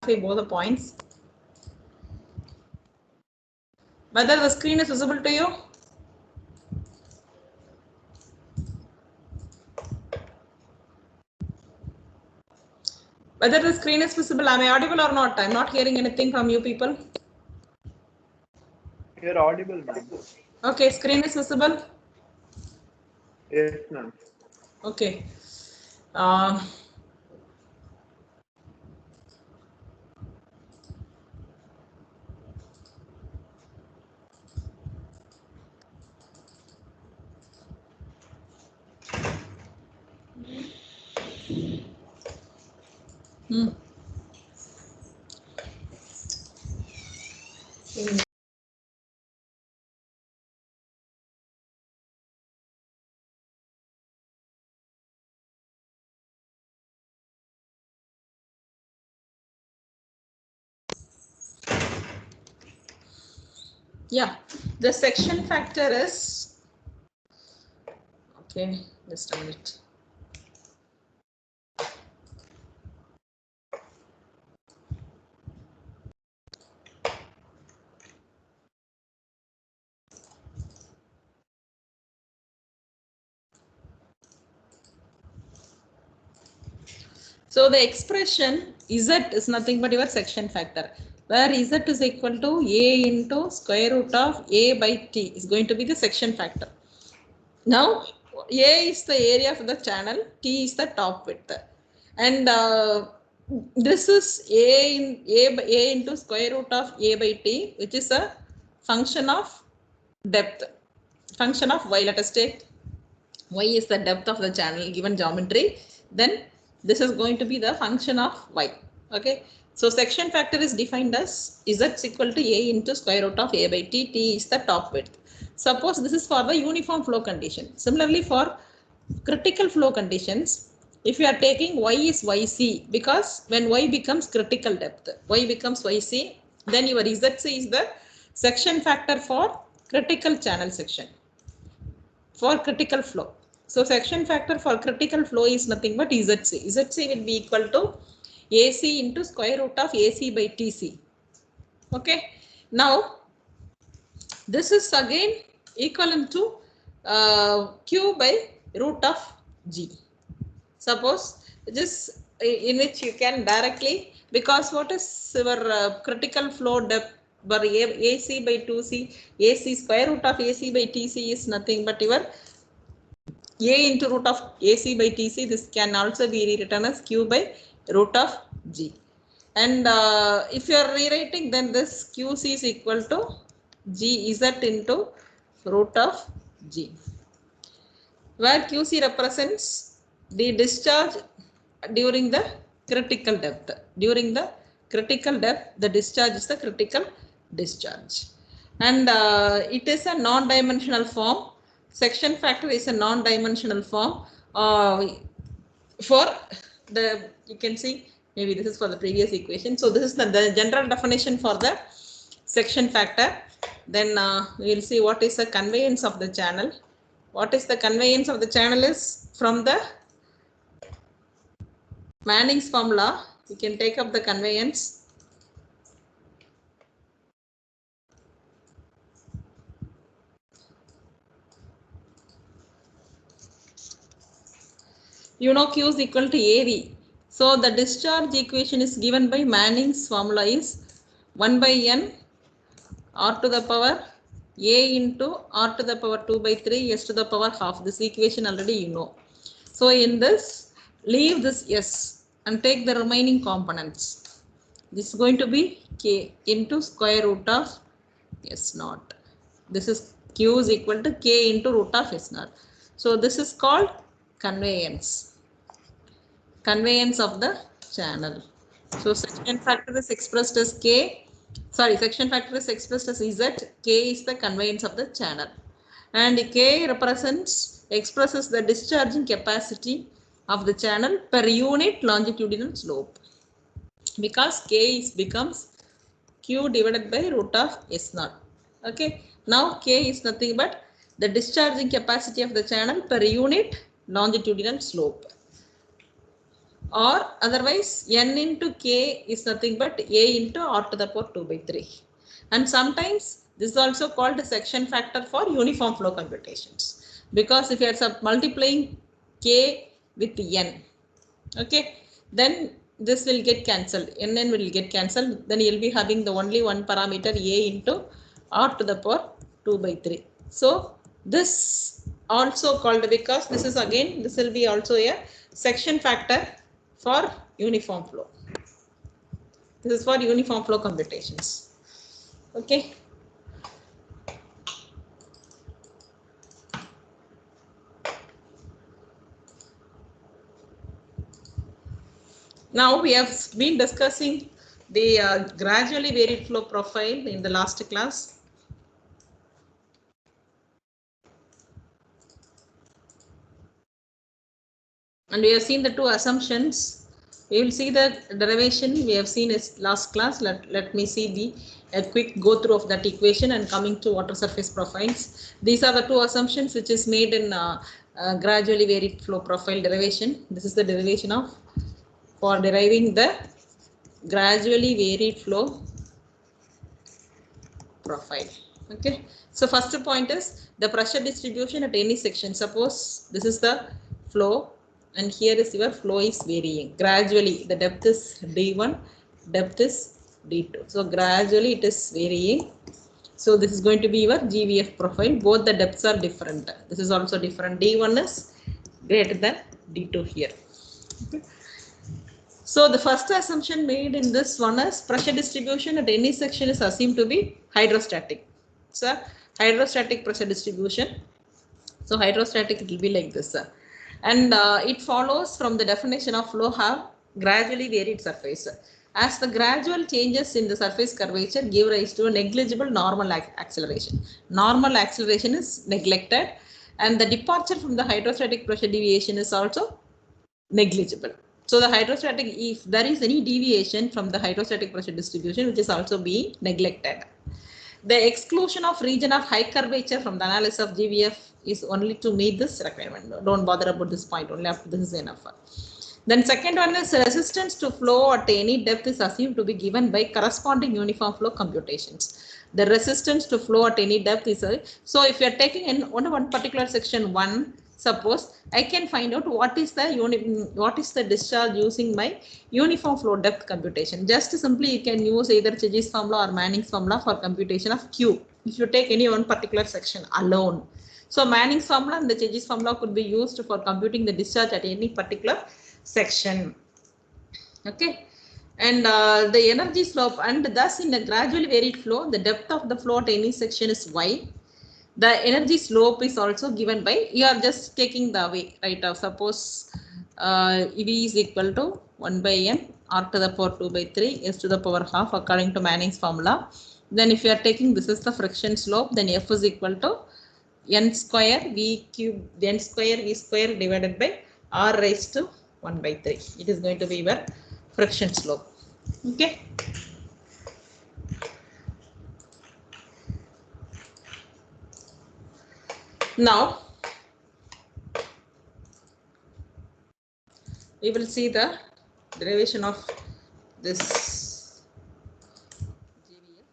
both the points. Whether the screen is visible to you? Whether the screen is visible, am I audible or not? I'm not hearing anything from you people. You're audible, ma'am. Okay, screen is visible? Yes, ma'am. Okay. Yeah, the section factor is, okay, just a minute. So the expression Z is nothing but your section factor, where Z is equal to A into square root of A by T is going to be the section factor. Now A is the area of the channel, T is the top width, and this is A into square root of A by T, which is a function of depth, function of Y. Let us take Y is the depth of the channel given geometry, then this is going to be the function of Y. Okay, so section factor is defined as Z is equal to A into square root of A by T. T is the top width. Suppose this is for the uniform flow condition. Similarly, for critical flow conditions, if you are taking Y is YC, because when Y becomes critical depth, Y becomes YC, then your ZC is the section factor for critical channel section, for critical flow. So section factor for critical flow is nothing but ZC. ZC will be equal to AC into square root of AC by TC. Okay. Now, this is again equivalent to Q by root of G. Suppose this in which you can directly, because what is your critical flow depth for AC by 2C, AC square root of AC by TC is nothing but your A into root of AC by TC. This can also be rewritten as Q by root of G. And if you are rewriting, then this QC is equal to GZ into root of G, where QC represents the discharge during the critical depth. During the critical depth, the discharge is the critical discharge. And it is a non-dimensional form. Section factor is a non-dimensional form. For the, you can see, maybe this is for the previous equation. So this is the general definition for the section factor. Then we will see what is the conveyance of the channel. What is the conveyance of the channel is from the Manning's formula. You can take up the conveyance. You know Q is equal to AV. So the discharge equation is given by Manning's formula is 1 by N R to the power A into R to the power 2 by 3 S to the power half. This equation already you know. So in this, leave this S and take the remaining components. This is going to be K into square root of S naught. This is Q is equal to K into root of S naught. So this is called conveyance. Conveyance of the channel. So section factor is expressed as K. Sorry, section factor is expressed as Z. K is the conveyance of the channel. And K expresses the discharging capacity of the channel per unit longitudinal slope. Because K becomes Q divided by root of S naught. Okay. Now K is nothing but the discharging capacity of the channel per unit longitudinal slope. or otherwise n into k is nothing but a into r to the power 2 by 3. And sometimes this is also called a section factor for uniform flow computations, because if you are multiplying k with n, okay, then this will get cancelled, n will get cancelled, then you will be having the only one parameter a into r to the power 2 by 3. So this also called, because this is again, this will be also a section factor for uniform flow. This is for uniform flow computations. Okay. Now we have been discussing the gradually varied flow profile in the last class. And we have seen the two assumptions. We will see the derivation we have seen is last class. Let me see a quick go through of that equation and coming to water surface profiles. These are the two assumptions which is made in gradually varied flow profile derivation. This is the derivation of for deriving the gradually varied flow profile. Okay. So first point is the pressure distribution at any section. Suppose this is the flow and here is your flow is varying gradually. The depth is d1, depth is d2. So gradually it is varying. So this is going to be your GVF profile. Both the depths are different. This is also different. D1 is greater than d2 here. Okay. So the first assumption made in this one is pressure distribution at any section is assumed to be hydrostatic. So hydrostatic pressure distribution. So hydrostatic, it will be like this. And it follows from the definition of flow have gradually varied surface. As the gradual changes in the surface curvature give rise to a negligible normal acceleration. Normal acceleration is neglected and the departure from the hydrostatic pressure deviation is also negligible. So the hydrostatic, if there is any deviation from the hydrostatic pressure distribution, which is also being neglected. The exclusion of region of high curvature from the analysis of GVF is only to meet this requirement. Don't bother about this point, only after this is enough. Then second one is resistance to flow at any depth is assumed to be given by corresponding uniform flow computations. The resistance to flow at any depth is so if you are taking in one particular section 1, suppose I can find out what is the discharge using my uniform flow depth computation. Just simply you can use either Cheggy's formula or Manning's formula for computation of Q. If you take any one particular section alone. So Manning's formula and the Cheggy's formula could be used for computing the discharge at any particular section. Okay. And the energy slope, and thus in a gradually varied flow, the depth of the flow at any section is y. The energy slope is also given by, you are just taking the way, right? Suppose V is equal to 1 by n r to the power 2 by 3 s to the power half according to Manning's formula. Then if you are taking, this is the friction slope, then F is equal to n square V cube, n square V square divided by r raised to 1 by 3. It is going to be your friction slope. Okay. Now we will see the derivation of this GVF.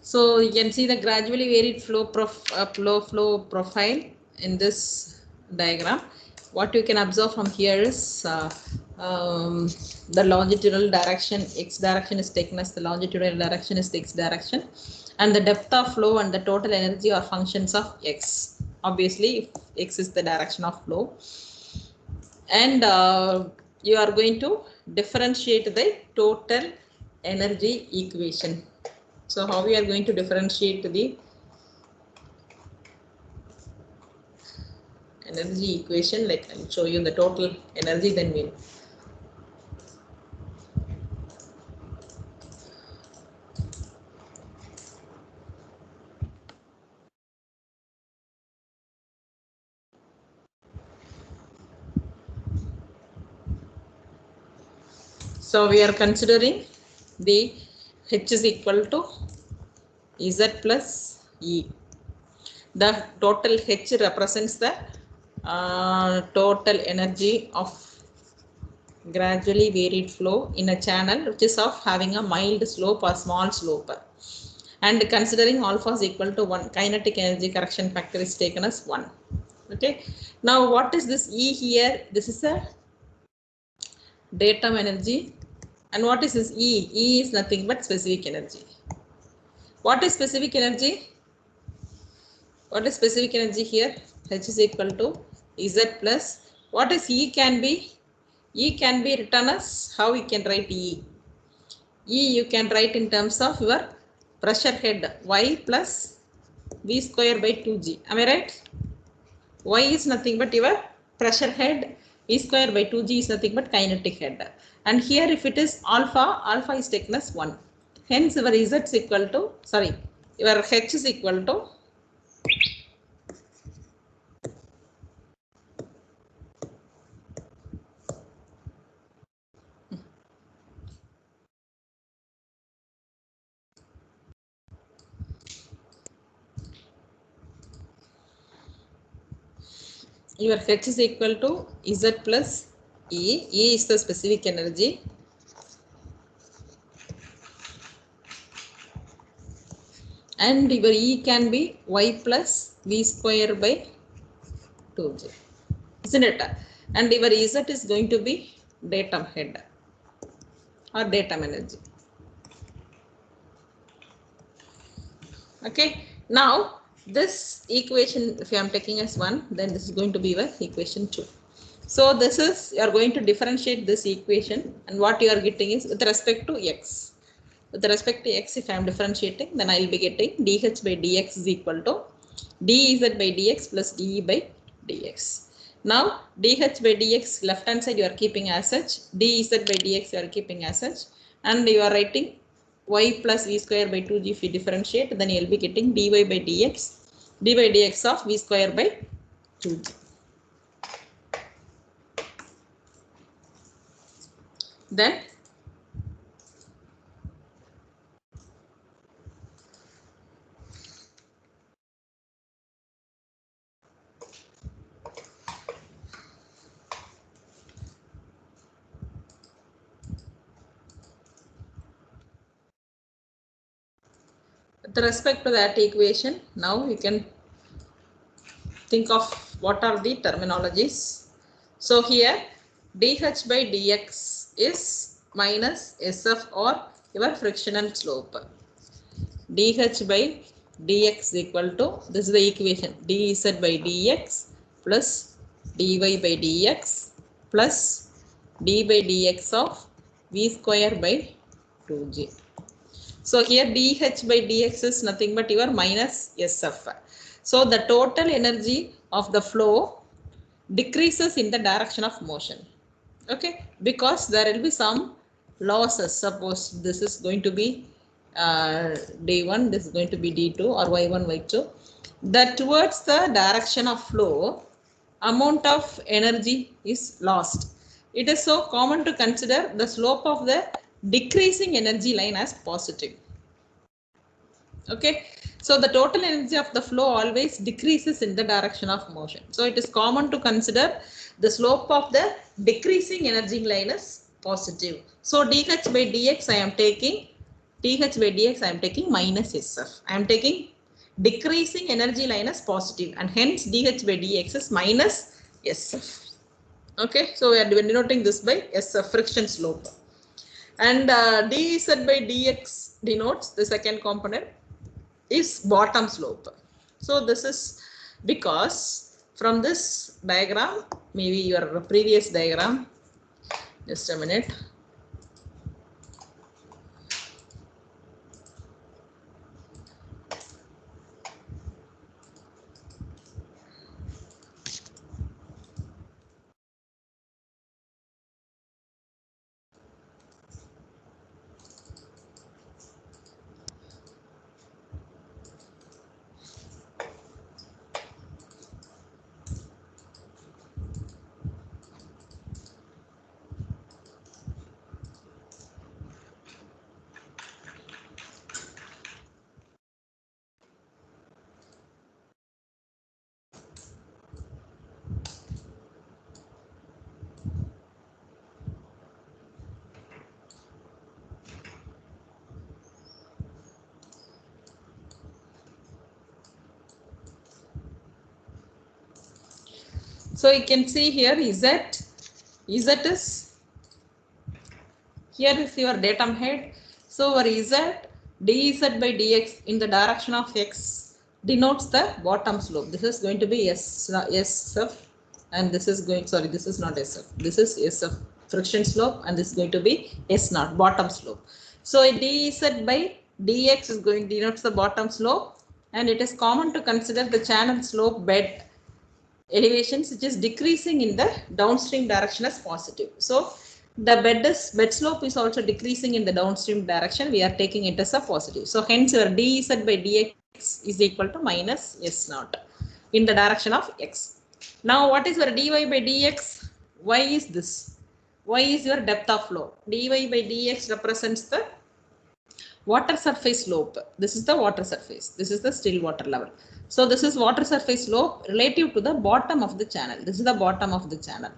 So you can see the gradually varied flow profile in this diagram. What you can observe from here is the longitudinal direction, x direction is taken as the longitudinal direction is the x direction, and the depth of flow and the total energy are functions of x. Obviously, if x is the direction of flow, and you are going to differentiate the total energy equation. So how we are going to differentiate the energy equation? Like I'll show you the total energy, then we'll. So we are considering the H is equal to Z plus E. The total H represents the total energy of gradually varied flow in a channel which is of having a mild slope or small slope. And considering alpha is equal to 1, kinetic energy correction factor is taken as 1. Okay. Now what is this E here? This is a datum energy. And what is this E? E is nothing but specific energy. What is specific energy? What is specific energy here? H is equal to Z plus. What is E can be? E can be written as, how we can write E? E you can write in terms of your pressure head Y plus V square by 2G. Am I right? Y is nothing but your pressure head. V square by 2G is nothing but kinetic head. And here if it is alpha, alpha is taken as 1. Hence your Z is equal to, sorry, your H is equal to your H is equal to Z plus E. E is the specific energy. And your E can be Y plus V square by 2G. Isn't it? And your Z is going to be datum head or datum energy. Okay. Now this equation, if I am taking as 1, then this is going to be your equation 2. So this is, you are going to differentiate this equation, and what you are getting is with respect to x. With respect to x, if I am differentiating, then I will be getting dH by dx is equal to dz by dx plus de by dx. Now dH by dx left hand side you are keeping as such, dz by dx you are keeping as such, and you are writing y plus v square by 2g. If you differentiate, then you will be getting dy by dx, d by dx of v square by 2g. Then with respect to that equation, now you can think of what are the terminologies. So here dH by dx is minus SF or your frictional slope. dH by dx is equal to, this is the equation, dz by dx plus dy by dx plus d by dx of v square by 2g. So here dH by dx is nothing but your minus SF. So the total energy of the flow decreases in the direction of motion. Okay, because there will be some losses. Suppose this is going to be d1, this is going to be d2 or y1, y2. That towards the direction of flow, amount of energy is lost. It is so common to consider the slope of the decreasing energy line as positive. Okay, so the total energy of the flow always decreases in the direction of motion. So it is common to consider the slope of the decreasing energy line as positive. So dH by dx I am taking, dH by dx I am taking minus SF. I am taking decreasing energy line as positive, and hence dH by dx is minus SF. Okay, so we are denoting this by SF, friction slope. And dz by dx denotes the second component is bottom slope. So this is because from this diagram, maybe your previous diagram, just a minute. So you can see here Z is, here is your datum head. So our Z dz by dx in the direction of x denotes the bottom slope. This is going to be SF, and this is going, sorry, this is not SF. This is SF, friction slope, and this is going to be S naught, bottom slope. So dz by dx is going to denote the bottom slope, and it is common to consider the channel slope bed elevations which is decreasing in the downstream direction as positive. So the bed slope is also decreasing in the downstream direction. We are taking it as a positive. So hence your dz by dx is equal to minus S naught in the direction of x. Now what is your dy by dx? Y is this. Y is your depth of flow. Dy by dx represents the water surface slope. This is the water surface. This is the still water level. So this is water surface slope relative to the bottom of the channel. This is the bottom of the channel.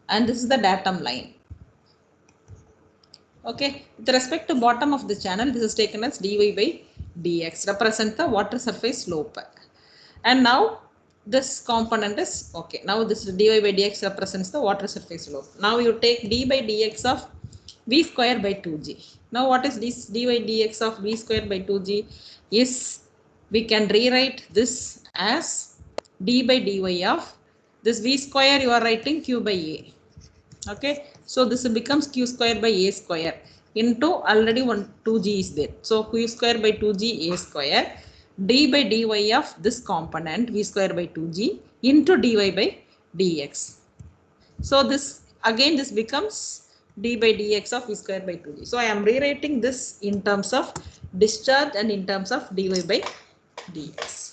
And this is the datum line. Okay. With respect to bottom of the channel, this is taken as dy by dx, represent the water surface slope. And now this component is, okay, now this dy by dx represents the water surface slope. Now you take d by dx of v square by 2g. Now what is this dy dx of v square by 2g is, we can rewrite this as d by dy of this v square, you are writing q by a. Okay, so this becomes q square by a square into already 2g is there. So q square by 2g a square, d by dy of this component v square by 2g into dy by dx. So this again, this becomes d by dx of v square by 2g. So I am rewriting this in terms of discharge and in terms of dy by dx.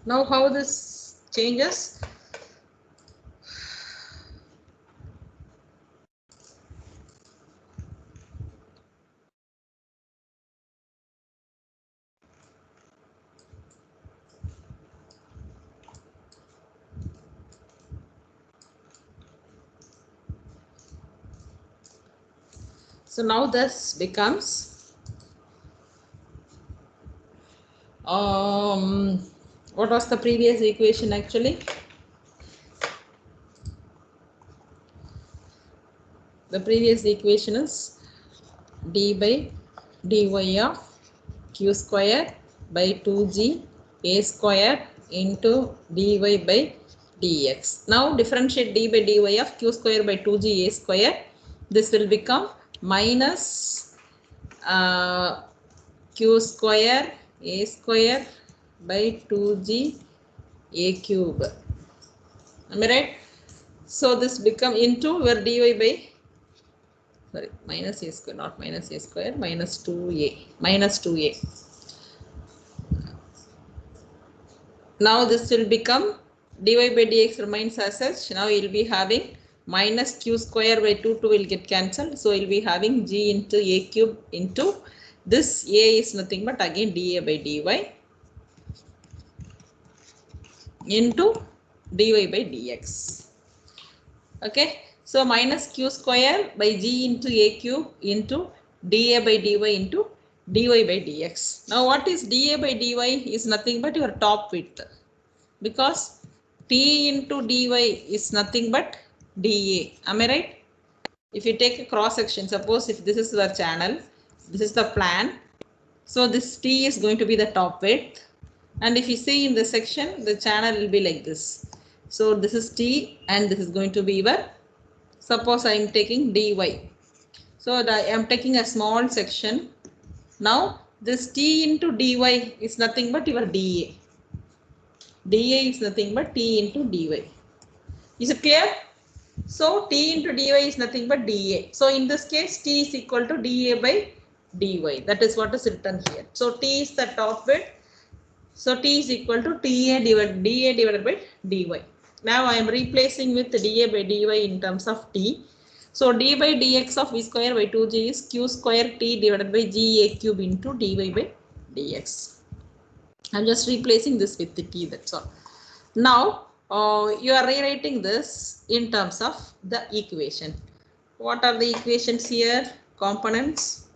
Now how this changes? So now this becomes what was the previous equation actually? The previous equation is d by dy of q square by 2g a square into dy by dx. Now differentiate d by dy of q square by 2g a square. This will become minus q square a square by 2g a cube. Am I right? So this become into where dy by, sorry, minus a square, not minus a square, minus 2a, minus 2a. Now this will become dy by dx remains as such. Now we will be having minus q square by 2 will get cancelled. So we will be having g into a cube into this a is nothing but again dA by dy into dy by dx. Okay. So minus q square by g into a cube into dA by dy into dy by dx. Now what is dA by dy is nothing but your top width, because t into dy is nothing but dA. Am I right? If you take a cross section, suppose if this is the channel, this is the plan. So this t is going to be the top width. And if you see in the section, the channel will be like this. So this is t and this is going to be your, suppose I am taking dy. So I am taking a small section. Now this t into dy is nothing but your dA. dA is nothing but t into dy. Is it clear? So t into dy is nothing but dA. So in this case, t is equal to dA by dy. That is what is written here. So t is the top width. So t is equal to dA divided by dy. Now I am replacing with dA by dy in terms of t. So d by dx of v square by 2g is q square t divided by g a cube into dy by dx. I am just replacing this with the t, that's all. Now you are rewriting this in terms of the equation. What are the equations here? Components.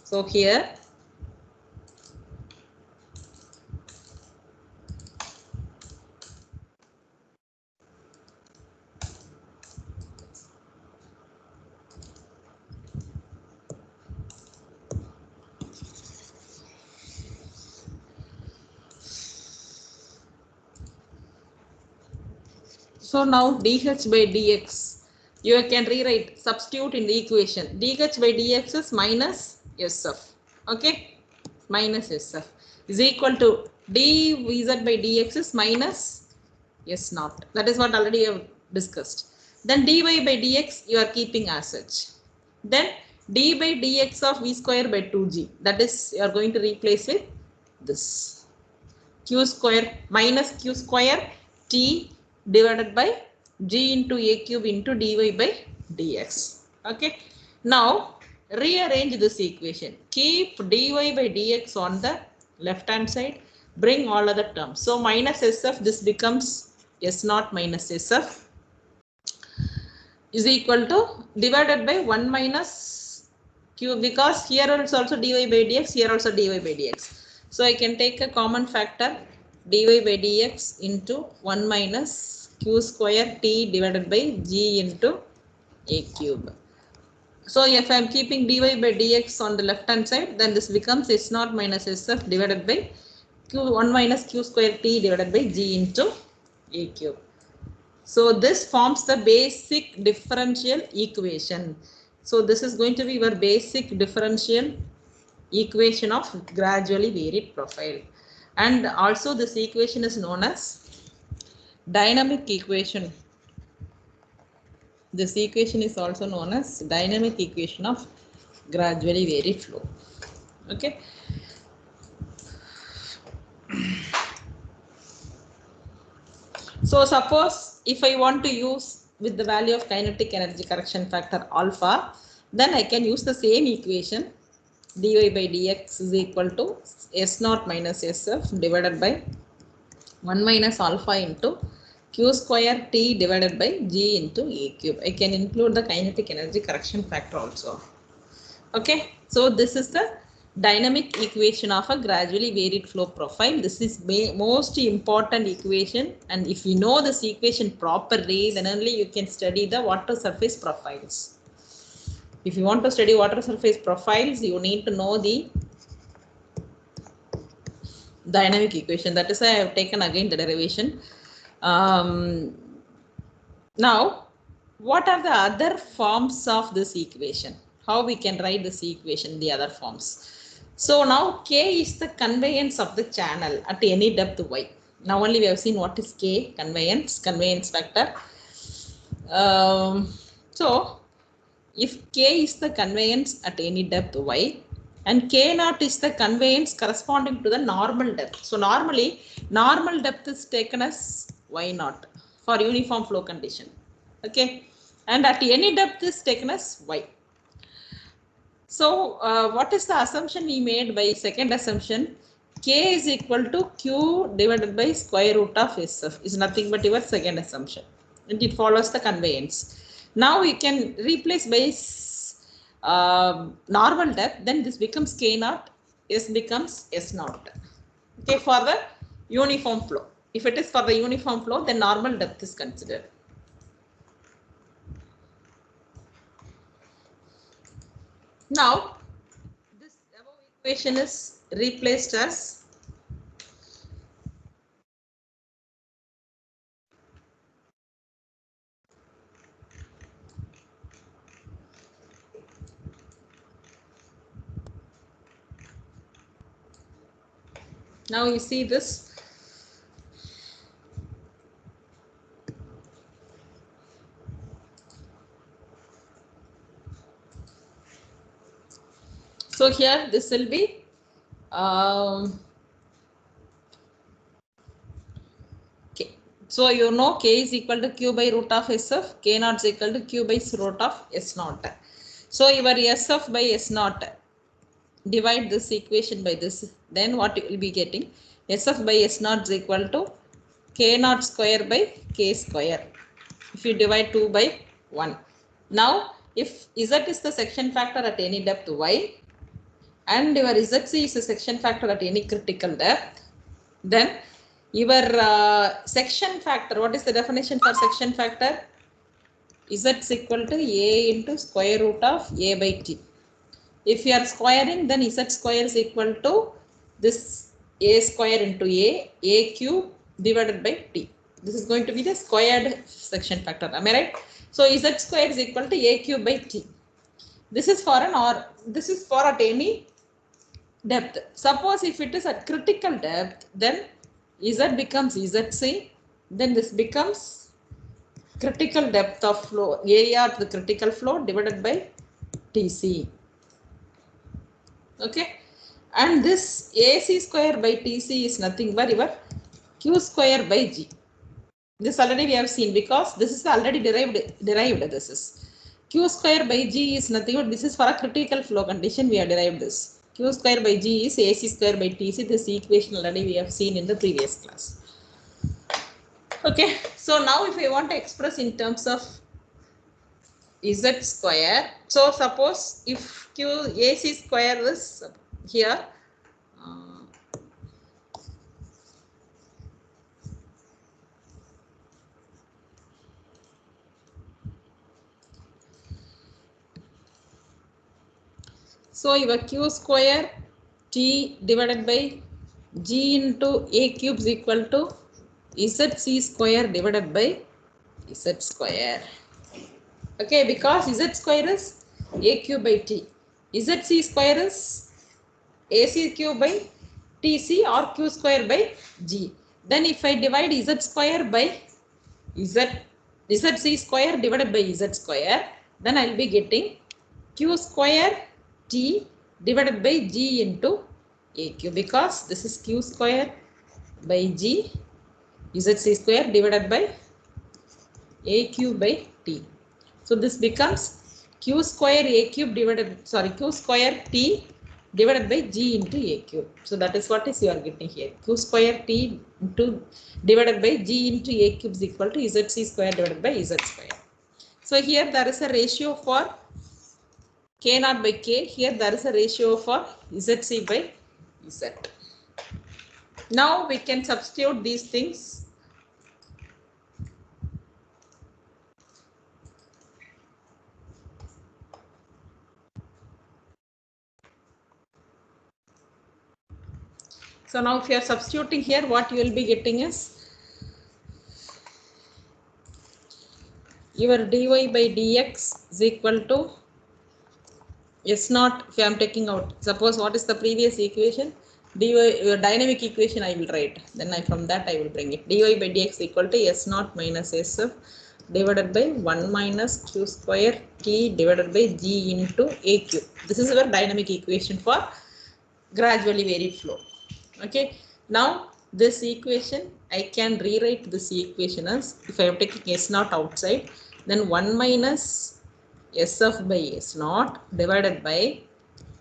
So here So now dH by dx, you can rewrite, substitute in the equation. dH by dx is minus SF. Okay, minus SF is equal to dz by dx is minus S naught. That is what already I have discussed. Then dy by dx you are keeping as such. Then d by dx of v square by 2g, that is you are going to replace with this q square minus q square t divided by g into a cube into dy by dx. Okay, now rearrange this equation. Keep dy by dx on the left hand side, bring all other terms. So minus sf, this becomes s naught minus sf is equal to divided by 1 minus q, because here is also dy by dx, here also dy by dx. So I can take a common factor, dy by dx into 1 minus q square t divided by g into a cube. So if I am keeping dy by dx on the left hand side, then this becomes s naught minus sf divided by q 1 minus q square t divided by g into a cube. So this forms the basic differential equation. So this is going to be your basic differential equation of gradually varied profile. And also this equation is known as dynamic equation. This equation is also known as dynamic equation of gradually varied flow. Okay. So suppose if I want to use with the value of kinetic energy correction factor alpha, then I can use the same equation, dy by dx is equal to s naught minus sf divided by 1 minus alpha into q square t divided by g into a cube. I can include the kinetic energy correction factor also. Okay, so this is the dynamic equation of a gradually varied flow profile. This is most important equation, and if you know this equation properly, then only you can study the water surface profiles. If you want to study water surface profiles, you need to know the dynamic equation. That is why I have taken again the derivation. Now, what are the other forms of this equation? How we can write this equation, the other forms? So now K is the conveyance of the channel at any depth y. Now only we have seen what is K, conveyance factor. So if K is the conveyance at any depth y, and K naught is the conveyance corresponding to the normal depth. So normally normal depth is taken as y naught for uniform flow condition. Okay, and at any depth is taken as y. So what is the assumption we made by second assumption? K is equal to q divided by square root of sf is nothing but your second assumption, and it follows the conveyance. Now we can replace by normal depth, then this becomes k naught, s becomes s naught. Okay, for the uniform flow. If it is for the uniform flow, then normal depth is considered. Now this above equation is replaced as now you see this. So here this will be K. So you know K is equal to Q by root of SF, K naught is equal to Q by root of S naught. So your SF by S naught, divide this equation by this, then what you will be getting? SF by S naught is equal to K naught square by K square. If you divide 2 by 1. Now if Z is the section factor at any depth y, and your ZC is a section factor at any critical depth, then your section factor, what is the definition for section factor? Z is equal to A into square root of A by T. If you are squaring, then Z square is equal to this A square into A cube divided by T. This is going to be the squared section factor. Am I right? So Z square is equal to A cube by T. This is for an or this is for at any depth. Suppose if it is at critical depth, then Z becomes ZC. Then this becomes critical depth of flow, area to the critical flow divided by TC. Okay. And this AC square by TC is nothing but your Q square by G. This already we have seen because this is already derived. This is Q square by G is nothing but this is for a critical flow condition we have derived this. Q square by G is AC square by TC. This equation already we have seen in the previous class. Okay, so now if I want to express in terms of Z square, so suppose if Q AC square is here, so your Q square T divided by G into A cube is equal to ZC square divided by Z square. Okay, because Z square is A cube by T. ZC square is AC cube by TC or Q square by G. Then if I divide Z square by ZC square divided by Z square, then I will be getting Q square T divided by G into AQ, because this is Q square by G ZC square divided by AQ by T. So this becomes Q square A cube Q square T divided by G into A cube. So that is what is you are getting here. Q square T divided by G into A cube is equal to ZC square divided by Z square. So here there is a ratio for K naught by K. Here there is a ratio for ZC by Z. Now we can substitute these things. So now if you are substituting here, what you will be getting is your dy by dx is equal to S naught. If I am taking out, suppose what is the previous equation? Dy, your dynamic equation I will write. Then from that I will bring it. Dy by dx equal to S naught minus SF divided by 1 minus Q square T divided by G into A cube. This is our dynamic equation for gradually varied flow. Okay, now this equation I can rewrite this equation as, if I am taking S naught outside, then 1 minus SF by S naught divided by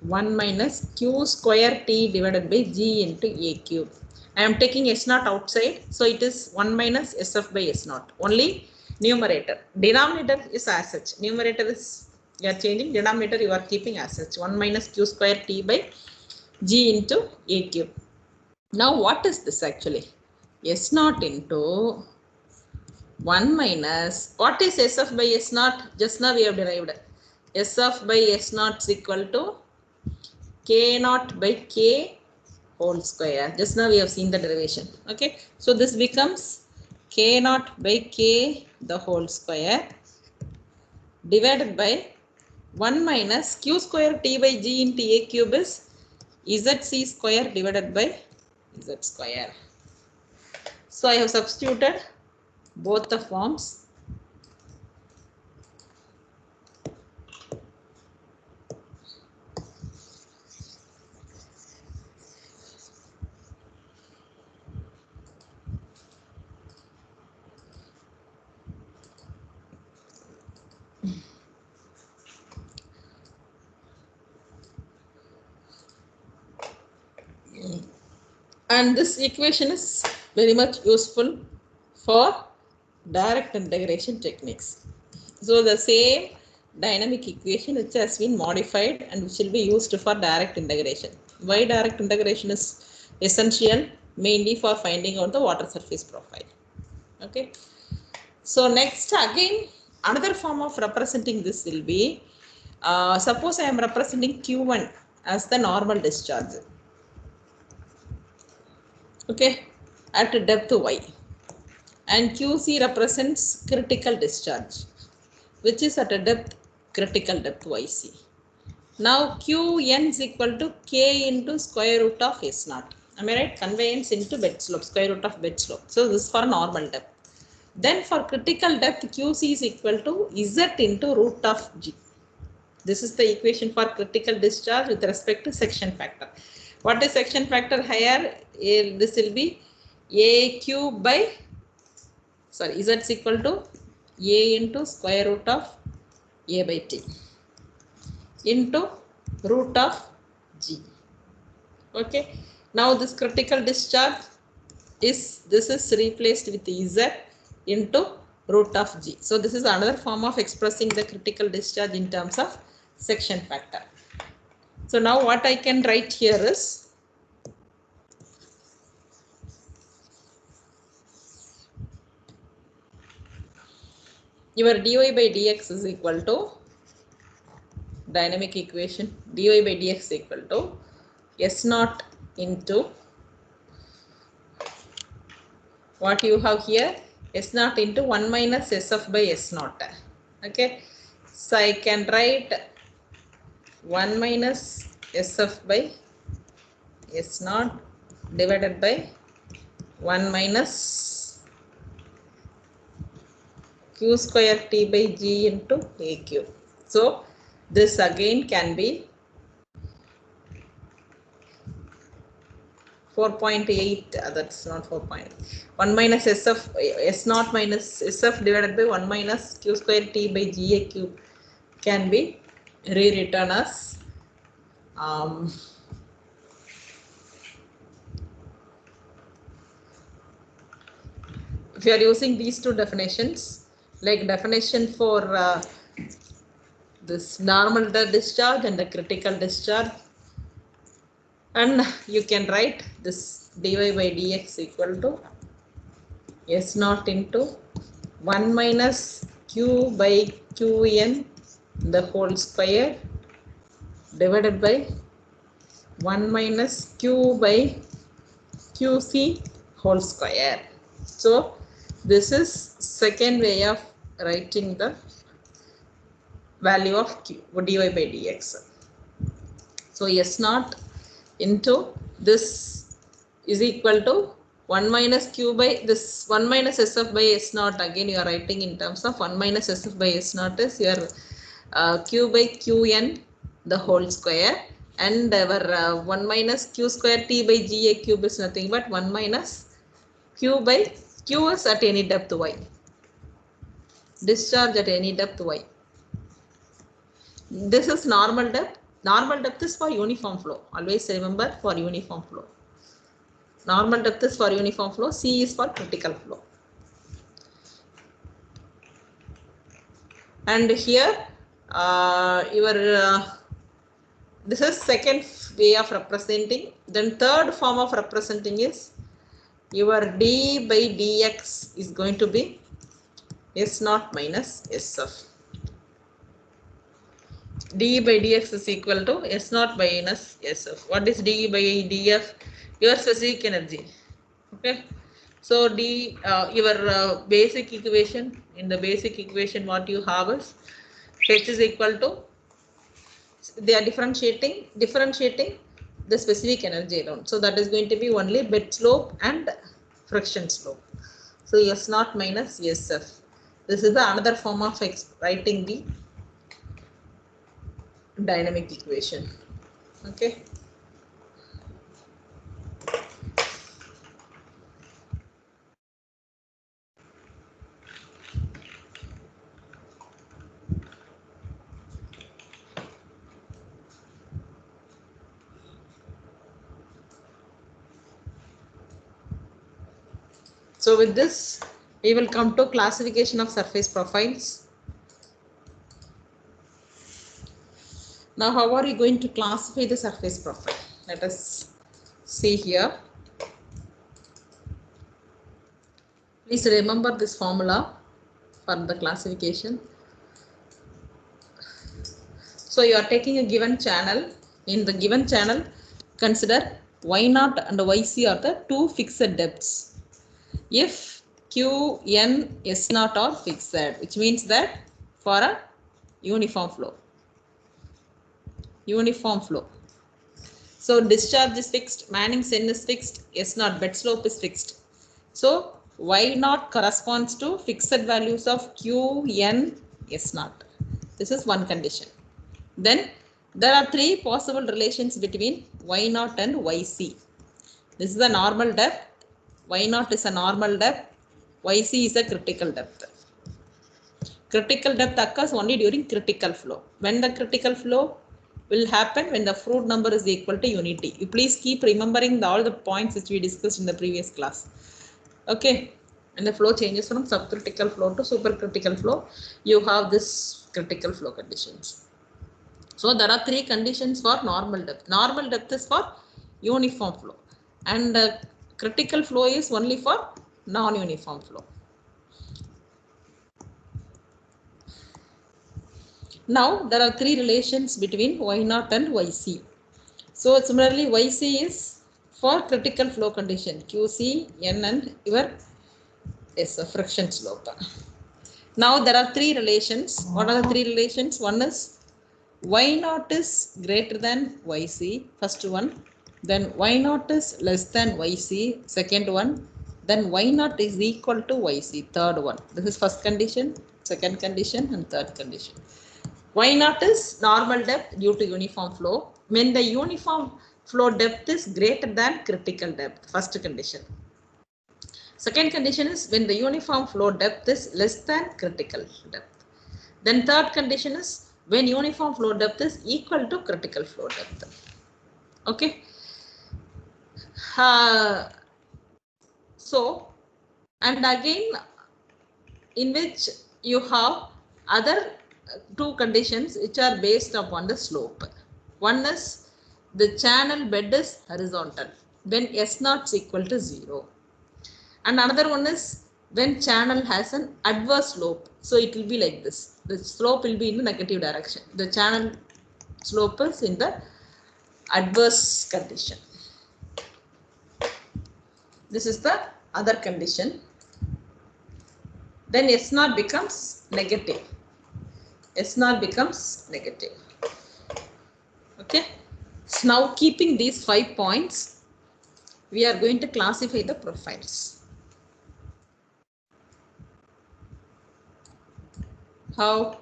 1 minus Q square T divided by G into A cube. I am taking S naught outside, so it is 1 minus SF by S naught. Only numerator. Denominator is as such. Numerator is you are changing, denominator you are keeping as such. 1 minus Q square T by G into A cube. Now what is this actually? S naught into 1 minus, what is SF by S naught? Just now we have derived. SF by S naught is equal to K naught by K whole square. Just now we have seen the derivation. Okay, so this becomes K naught by K the whole square divided by 1 minus Q square T by G into A cube is ZC square divided by Z square. So I have substituted both the forms. And this equation is very much useful for direct integration techniques. So the same dynamic equation which has been modified and which will be used for direct integration. Why direct integration is essential? Mainly for finding out the water surface profile. Okay. So next again another form of representing this will be, suppose I am representing Q1 as the normal discharge. Okay, at depth y. and QC represents critical discharge, which is at a depth, critical depth YC. Now Qn is equal to K into square root of S naught. Am I right? Conveyance into bed slope, square root of bed slope. So this is for normal depth. Then for critical depth, QC is equal to Z into root of G. This is the equation for critical discharge with respect to section factor. What is section factor here? This will be A cube by, sorry, Z is equal to A into square root of A by T into root of G. Okay. Now this critical discharge is, this is replaced with Z into root of G. So this is another form of expressing the critical discharge in terms of section factor. So now what I can write here is, your dy by dx is equal to dynamic equation, dy by dx is equal to S naught into what you have here, S naught into 1 minus SF by S naught. Okay. So I can write 1 minus SF by S naught divided by 1 minus Q square T by G into A cube. So this again can be 4.8, that's not 4.8. 1 minus SF, S naught minus SF divided by 1 minus Q square T by G A cube can be rewritten as if you are using these two definitions, like definition for this normal discharge and the critical discharge, and you can write this dy by dx equal to S naught into 1 minus Q by Qn the whole square divided by 1 minus Q by QC whole square. So this is second way of writing the value of Q, dy by dx. So S naught into this is equal to 1 minus Q by this 1 minus SF by S naught. Again you are writing in terms of 1 minus SF by S naught is your Q by Qn the whole square, and our 1 minus Q square T by G A cube is nothing but 1 minus Q by Q is at any depth y. Discharge at any depth y. This is normal depth. Normal depth is for uniform flow. Always remember, for uniform flow. Normal depth is for uniform flow. C is for critical flow. And here this is second way of representing. Then third form of representing is your d by dx is going to be S naught minus SF. d by dx is equal to S naught minus SF. What is d by df? Your specific energy. Okay. So your basic equation, in the basic equation what you have is H is equal to, they are differentiating the specific energy alone. So that is going to be only bed slope and friction slope. So S naught minus SF. This is the another form of writing the dynamic equation. Okay. So with this, we will come to classification of surface profiles. Now, how are you going to classify the surface profile? Let us see here. Please remember this formula for the classification. So you are taking a given channel. In the given channel, consider Y0 and YC are the two fixed depths. If Q, N, S naught are fixed, which means that for a uniform flow. Uniform flow. So discharge is fixed, Manning's N is fixed, S naught, bed slope is fixed. So Y naught corresponds to fixed values of Q, N, S naught. This is one condition. Then there are three possible relations between Y naught and YC. This is the normal depth. Y naught is a normal depth. YC is a critical depth. Critical depth occurs only during critical flow. When the critical flow will happen when the Froude number is equal to unity. You please keep remembering all the points which we discussed in the previous class. Okay. And the flow changes from subcritical flow to supercritical flow. You have this critical flow conditions. So there are three conditions for normal depth. Normal depth is for uniform flow. And critical flow is only for non-uniform flow. Now there are three relations between Y0 and YC. So similarly YC is for critical flow condition QC, N and your friction slope. Now there are three relations. What are the three relations? One is Y0 is greater than YC, first one. Then Y0 is less than YC, second one. Then Y0 is equal to YC, third one. This is first condition, second condition and third condition. Y0 is normal depth due to uniform flow. When the uniform flow depth is greater than critical depth, first condition. Second condition is when the uniform flow depth is less than critical depth. Then third condition is when uniform flow depth is equal to critical flow depth. Okay. So, and again, in which you have other two conditions which are based upon the slope. One is the channel bed is horizontal when S0 is equal to 0. And another one is when channel has an adverse slope. So it will be like this. The slope will be in the negative direction. The channel slope is in the adverse condition. This is the other condition. Then S0 becomes negative. S0 becomes negative. Okay. So now keeping these 5 points, we are going to classify the profiles. How?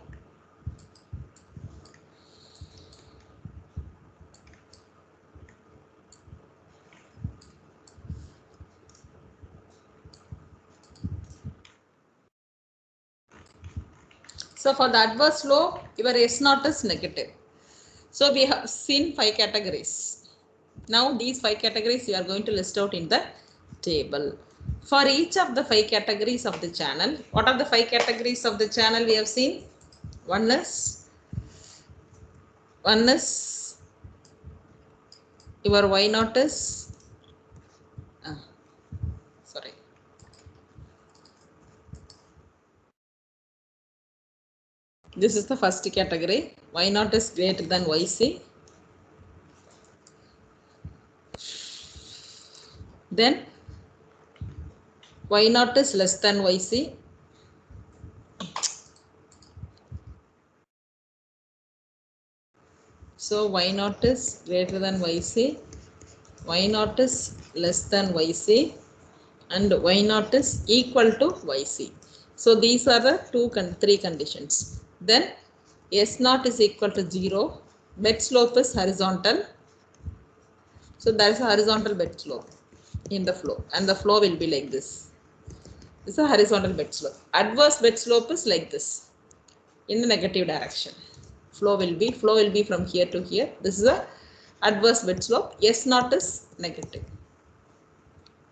So for the adverse flow, your S0 is negative. So we have seen 5 categories. Now these 5 categories we are going to list out in the table. For each of the 5 categories of the channel, what are the 5 categories of the channel we have seen? One is your Y0 is sorry. This is the first category. Y0 is greater than YC. Then Y0 is less than YC. So Y0 is greater than YC. Y0 is less than YC. And Y0 is equal to YC. So these are the three conditions. Then S0 is equal to 0. Bed slope is horizontal. So there is a horizontal bed slope in the flow. And the flow will be like this. This is a horizontal bed slope. Adverse bed slope is like this in the negative direction. Flow will be from here to here. This is a adverse bed slope. S0 is negative.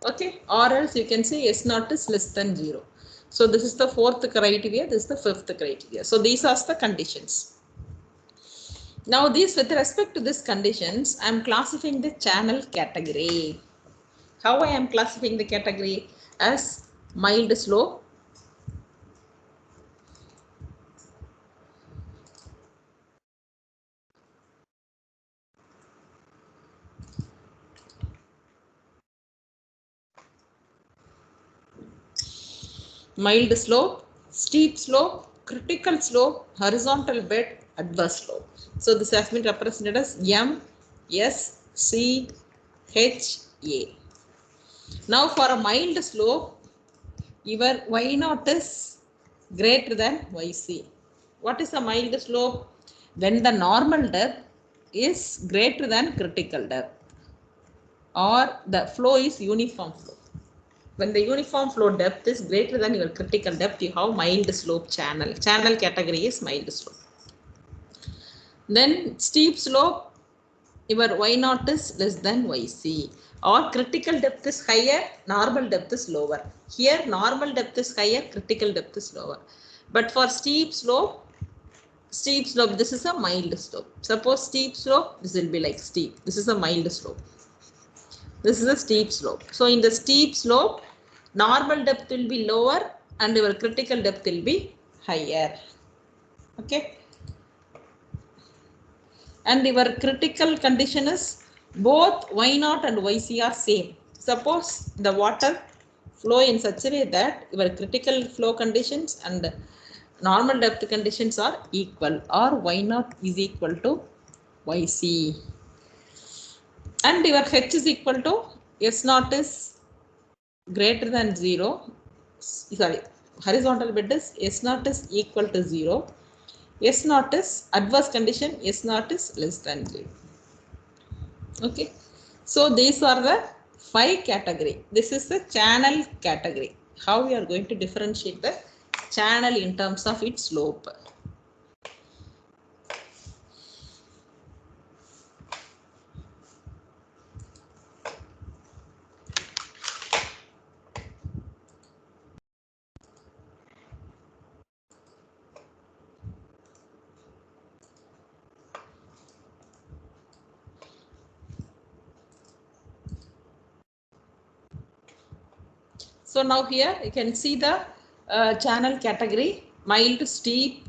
Okay, or else you can say S0 is less than 0. So this is the fourth criteria, this is the fifth criteria. So these are the conditions. Now these, with respect to these conditions, I am classifying the channel category. How I am classifying the category? As mild slow, mild slope, steep slope, critical slope, horizontal bed, adverse slope. So this has been represented as M, S, C, H, A. Now for a mild slope, your y naught is greater than yc. What is a mild slope? When the normal depth is greater than critical depth or the flow is uniform flow. When the uniform flow depth is greater than your critical depth, you have mild slope channel. Channel category is mild slope. Then steep slope, your y naught is less than yc, or critical depth is higher, normal depth is lower. Here normal depth is higher, critical depth is lower. But for steep slope, this is a mild slope. Suppose steep slope, this will be like steep. This is a mild slope. This is a steep slope. So in the steep slope, normal depth will be lower and your critical depth will be higher. Okay. And your critical condition is both y naught and yc are same. Suppose the water flow in such a way that your critical flow conditions and normal depth conditions are equal, or y naught is equal to yc, and your h is equal to s naught is greater than 0. Sorry, horizontal bed is s naught is equal to 0. S naught is adverse condition, S naught is less than 0. Okay. So these are the 5 category. This is the channel category. How we are going to differentiate the channel in terms of its slope. So now here you can see the channel category: mild, steep,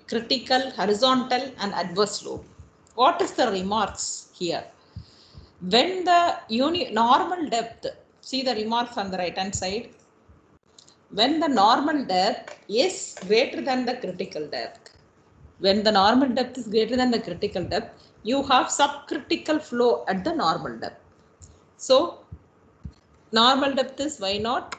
critical, horizontal, and adverse slope. What is the remarks here? When the normal depth, see the remarks on the right hand side. When the normal depth is greater than the critical depth, when the normal depth is greater than the critical depth, you have subcritical flow at the normal depth. So normal depth is y naught,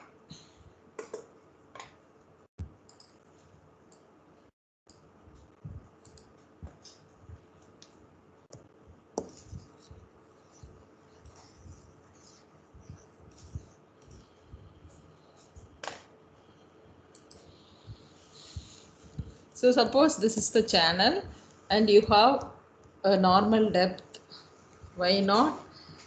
so suppose this is the channel and you have a normal depth y naught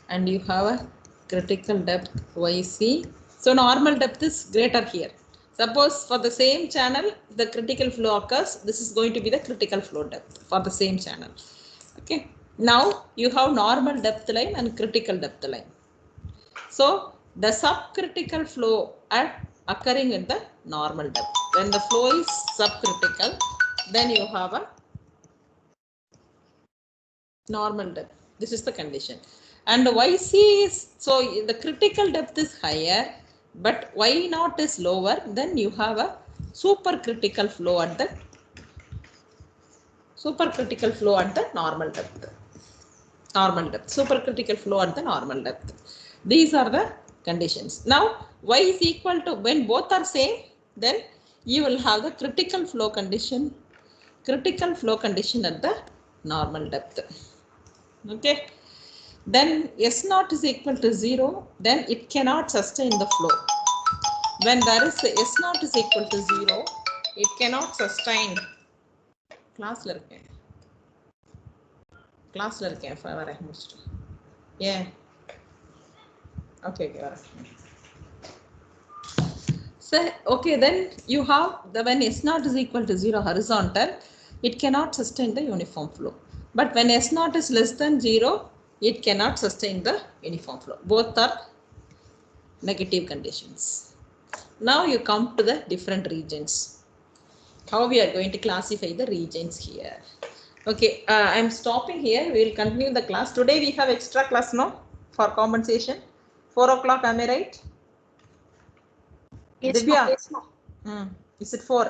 and you have a critical depth yc. So normal depth is greater here. Suppose for the same channel the critical flow occurs, this is going to be the critical flow depth for the same channel. Okay. Now you have normal depth line and critical depth line. So the subcritical flow occurring in the normal depth. When the flow is subcritical, then you have a normal depth. This is the condition. And yc is, so the critical depth is higher, but y naught is lower, then you have a supercritical flow at the normal depth. Supercritical flow at the normal depth. These are the conditions. Now y is equal to, when both are same, then you will have the critical flow condition at the normal depth. Okay. Then S naught is equal to 0, then it cannot sustain the flow. When there is S naught is equal to 0, it cannot sustain. Class la iruken vara mudichu. Yeah. Okay, vara. So okay, then you have the, when S naught is equal to 0 horizontal, it cannot sustain the uniform flow. But when S naught is less than 0, it cannot sustain the uniform flow. Both are negative conditions. Now you come to the different regions. How we are going to classify the regions here. Okay, I am stopping here. We will continue the class. Today we have extra class now for compensation. 4 o'clock, am I right? Yes, Divya, ma'am. is it 4?